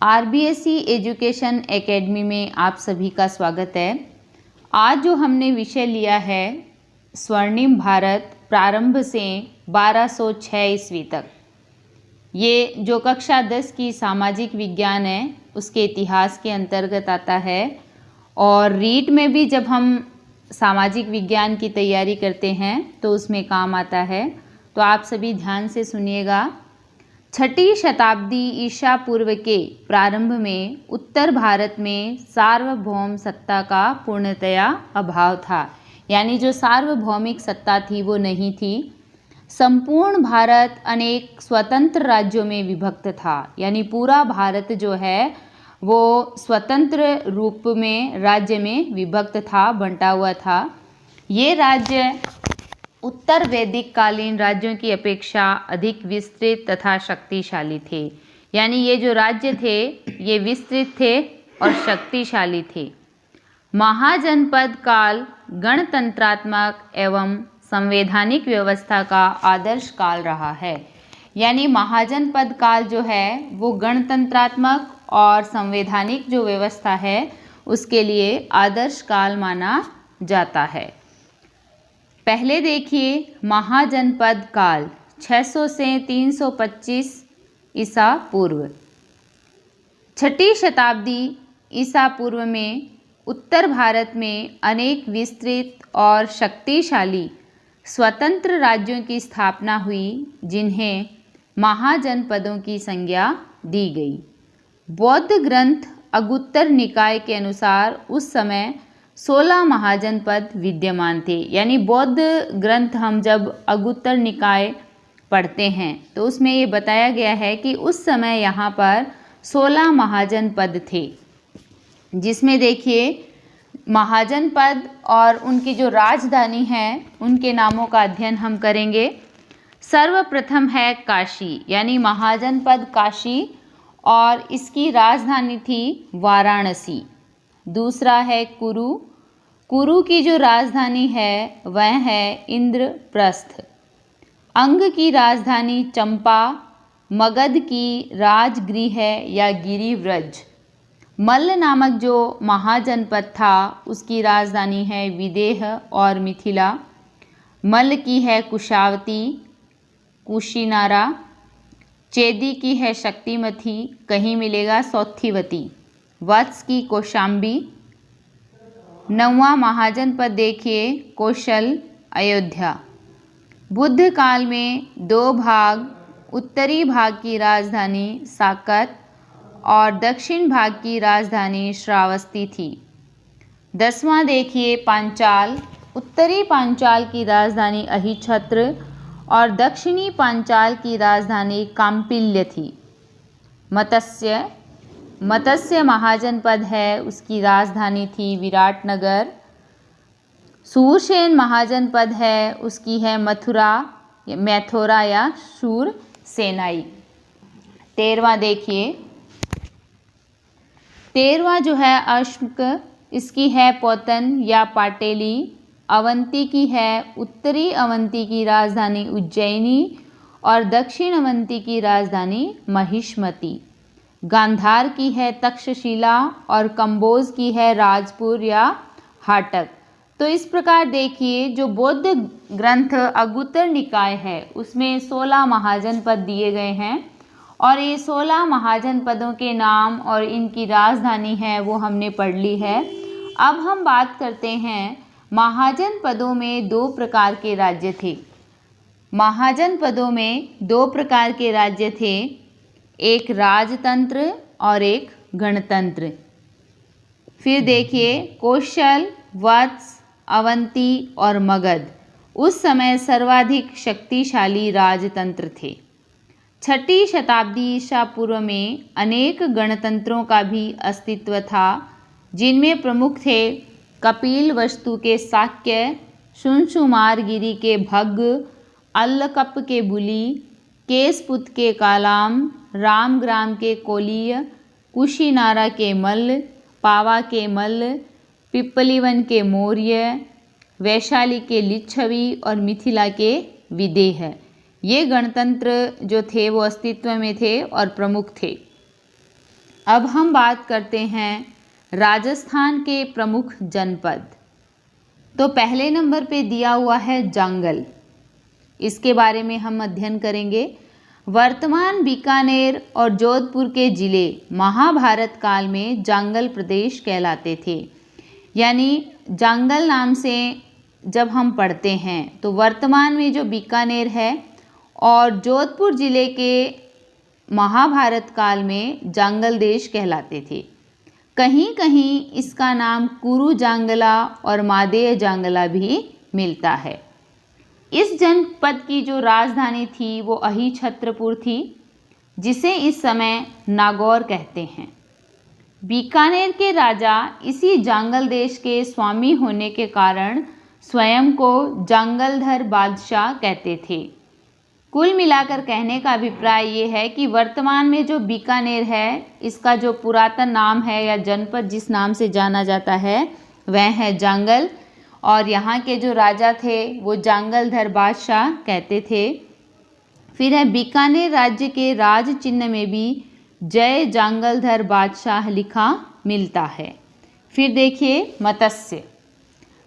RBSE education academy में आप सभी का स्वागत है। आज जो हमने विषय लिया है स्वर्णिम भारत प्रारंभ से 1206 ईस्वी तक, ये जो कक्षा 10 की सामाजिक विज्ञान है उसके इतिहास के अंतर्गत आता है। और रीट में भी जब हम सामाजिक विज्ञान की तैयारी करते हैं तो उसमें काम आता है। तो आप सभी ध्यान से सुनिएगा। 6ठी शताब्दी ईसा पूर्व के प्रारंभ में उत्तर भारत में सार्वभौम सत्ता का पूर्णतया अभाव था, यानी जो सार्वभौमिक सत्ता थी वो नहीं थी। संपूर्ण भारत अनेक स्वतंत्र राज्यों में विभक्त था, यानी पूरा भारत जो है वो स्वतंत्र रूप में राज्य में विभक्त था, बंटा हुआ था। ये राज्य उत्तर वैदिक कालीन राज्यों की अपेक्षा अधिक विस्तृत तथा शक्तिशाली थे, यानी ये जो राज्य थे ये विस्तृत थे और शक्तिशाली थे। महाजनपद काल गणतंत्रात्मक एवं संवैधानिक व्यवस्था का आदर्श काल रहा है, यानी महाजनपद काल जो है वो गणतंत्रात्मक और संवैधानिक जो व्यवस्था है उसके लिए आदर्श काल माना जाता है। पहले देखिए महाजनपद काल 600 से 325 ईसा पूर्व। 6ठी शताब्दी ईसा पूर्व में उत्तर भारत में अनेक विस्तृत और शक्तिशाली स्वतंत्र राज्यों की स्थापना हुई, जिन्हें महाजनपदों की संज्ञा दी गई। बौद्ध ग्रंथ अगुत्तर निकाय के अनुसार उस समय 16 महाजनपद विद्यमान थे, यानी बौद्ध ग्रंथ हम जब अगुत्तर निकाय पढ़ते हैं तो उसमें ये बताया गया है कि उस समय यहाँ पर 16 महाजनपद थे, जिसमें देखिए महाजनपद और उनकी जो राजधानी है उनके नामों का अध्ययन हम करेंगे। सर्वप्रथम है काशी, यानी महाजनपद काशी और इसकी राजधानी थी वाराणसी। दूसरा है कुरु। कुरु की जो राजधानी है वह है इंद्रप्रस्थ। अंग की राजधानी चंपा। मगध की राजगृह है या गिरिव्रज। मल्ल नामक जो महाजनपद था उसकी राजधानी है विदेह और मिथिला। मल्ल की है कुशावती, कुशीनारा। चेदी की है शक्तिमती, कहीं मिलेगा सौथिवती। वत्स की कौशाम्बी। 9वां महाजनपद देखिए कौशल, अयोध्या। बुद्ध काल में 2 भाग, उत्तरी भाग की राजधानी साकत और दक्षिण भाग की राजधानी श्रावस्ती थी। 10वां देखिए पांचाल। उत्तरी पांचाल की राजधानी अहिछत्र और दक्षिणी पांचाल की राजधानी काम्पिल्य थी। मत्स्य महाजनपद है, उसकी राजधानी थी विराटनगर। शूरसेन महाजनपद है, उसकी है मैथोरा या शूरसेनाई। 13वां देखिए, 13वां जो है अश्मक, इसकी है पौतन या पाटेली। अवंती की है उत्तरी अवंती की राजधानी उज्जैनी और दक्षिण अवंती की राजधानी महिष्मती। गांधार की है तक्षशिला और कंबोज की है राजपुर या हाटक। तो इस प्रकार देखिए जो बौद्ध ग्रंथ अगुत्तर निकाय है उसमें 16 महाजनपद दिए गए हैं और ये 16 महाजनपदों के नाम और इनकी राजधानी है वो हमने पढ़ ली है। अब हम बात करते हैं महाजनपदों में 2 प्रकार के राज्य थे। महाजनपदों में 2 प्रकार के राज्य थे, एक राजतंत्र और एक गणतंत्र। फिर देखिए कौशल, वत्स, अवंती और मगध उस समय सर्वाधिक शक्तिशाली राजतंत्र थे। 6ठी शताब्दी ईसा पूर्व में अनेक गणतंत्रों का भी अस्तित्व था, जिनमें प्रमुख थे कपिलवस्तु के शाक्य, सुंसुमारगिरी के भग्ग, अल्लकप के बुली, केसपुत के कालाम, रामग्राम के कोलीय, कुशीनारा के मल्ल, पावा के मल्ल, पिप्पलीवन के मौर्य, वैशाली के लिच्छवी और मिथिला के विदेह। ये गणतंत्र जो थे वो अस्तित्व में थे और प्रमुख थे। अब हम बात करते हैं राजस्थान के प्रमुख जनपद। तो पहले नंबर पे दिया हुआ है जांगल। इसके बारे में हम अध्ययन करेंगे। वर्तमान बीकानेर और जोधपुर के ज़िले महाभारत काल में जांगल प्रदेश कहलाते थे। यानी जांगल नाम से जब हम पढ़ते हैं तो वर्तमान में जो बीकानेर है और जोधपुर ज़िले के महाभारत काल में जांगल देश कहलाते थे। कहीं कहीं इसका नाम कुरु जांगला और मादेय जांगला भी मिलता है। इस जनपद की जो राजधानी थी वो अहिछत्रपुर थी, जिसे इस समय नागौर कहते हैं। बीकानेर के राजा इसी जांगल देश के स्वामी होने के कारण स्वयं को जांगलधर बादशाह कहते थे। कुल मिलाकर कहने का अभिप्राय ये है कि वर्तमान में जो बीकानेर है, इसका जो पुरातन नाम है या जनपद जिस नाम से जाना जाता है वह है जांगल, और यहाँ के जो राजा थे वो जांगलधर बादशाह कहते थे। फिर है बीकानेर राज्य के राज चिन्ह में भी जय जांगलधर बादशाह लिखा मिलता है। फिर देखिए मत्स्य।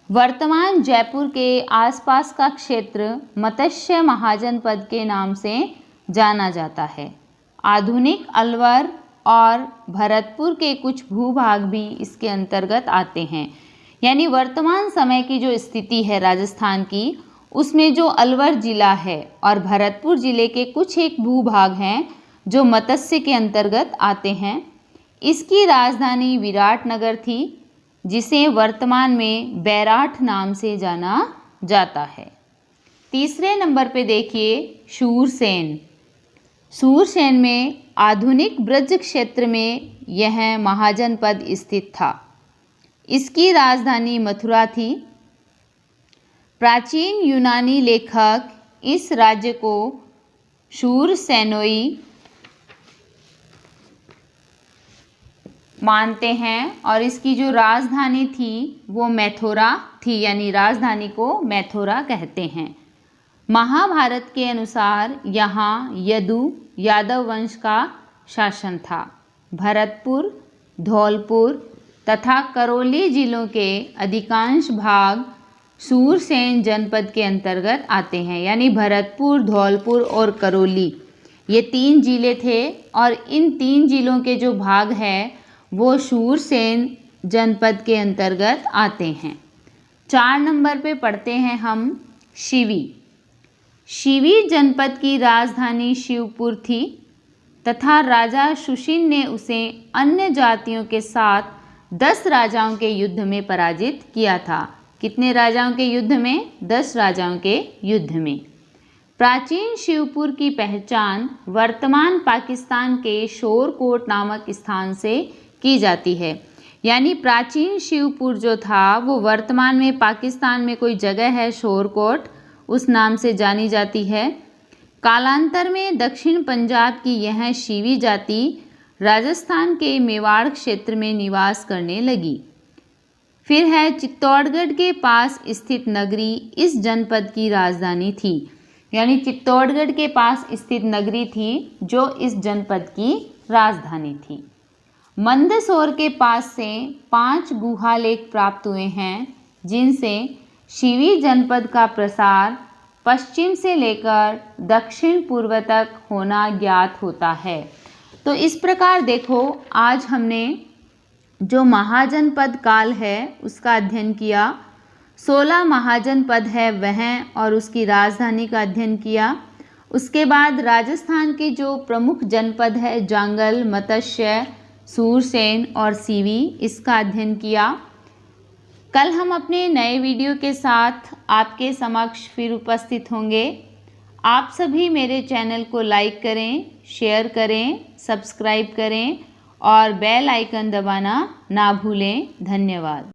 वर्तमान जयपुर के आसपास का क्षेत्र मत्स्य महाजनपद के नाम से जाना जाता है। आधुनिक अलवर और भरतपुर के कुछ भूभाग भी इसके अंतर्गत आते हैं। यानी वर्तमान समय की जो स्थिति है राजस्थान की, उसमें जो अलवर जिला है और भरतपुर जिले के कुछ एक भूभाग हैं जो मत्स्य के अंतर्गत आते हैं। इसकी राजधानी विराटनगर थी, जिसे वर्तमान में बैराठ नाम से जाना जाता है। तीसरे नंबर पे देखिए शूरसेन। शूरसेन में आधुनिक ब्रज क्षेत्र में यह महाजनपद स्थित था। इसकी राजधानी मथुरा थी। प्राचीन यूनानी लेखक इस राज्य को शूरसेनोई मानते हैं और इसकी जो राजधानी थी वो मैथोरा थी, यानी राजधानी को मैथोरा कहते हैं। महाभारत के अनुसार यहाँ यदु यादव वंश का शासन था। भरतपुर, धौलपुर तथा करौली जिलों के अधिकांश भाग शूरसेन जनपद के अंतर्गत आते हैं। यानी भरतपुर, धौलपुर और करौली ये 3 जिले थे और इन 3 जिलों के जो भाग हैं वो शूरसेन जनपद के अंतर्गत आते हैं। 4 नंबर पे पढ़ते हैं हम शिवी। शिवी जनपद की राजधानी शिवपुर थी तथा राजा सुशील ने उसे अन्य जातियों के साथ 10 राजाओं के युद्ध में पराजित किया था। कितने राजाओं के युद्ध में? 10 राजाओं के युद्ध में। प्राचीन शिवपुर की पहचान वर्तमान पाकिस्तान के शोरकोट नामक स्थान से की जाती है। यानी प्राचीन शिवपुर जो था वो वर्तमान में पाकिस्तान में कोई जगह है शोरकोट, उस नाम से जानी जाती है। कालांतर में दक्षिण पंजाब की यह शिवी जाति राजस्थान के मेवाड़ क्षेत्र में निवास करने लगी। फिर है चित्तौड़गढ़ के पास स्थित नगरी इस जनपद की राजधानी थी। यानी चित्तौड़गढ़ के पास स्थित नगरी थी जो इस जनपद की राजधानी थी। मंदसौर के पास से 5 गुहा लेख प्राप्त हुए हैं, जिनसे शिवी जनपद का प्रसार पश्चिम से लेकर दक्षिण पूर्व तक होना ज्ञात होता है। तो इस प्रकार देखो, आज हमने जो महाजनपद काल है उसका अध्ययन किया। 16 महाजनपद है वह और उसकी राजधानी का अध्ययन किया। उसके बाद राजस्थान के जो प्रमुख जनपद है जांगल, मत्स्य, शूरसेन और शिवी, इसका अध्ययन किया। कल हम अपने नए वीडियो के साथ आपके समक्ष फिर उपस्थित होंगे। आप सभी मेरे चैनल को लाइक करें, शेयर करें, सब्सक्राइब करें और बेल आइकन दबाना ना भूलें। धन्यवाद।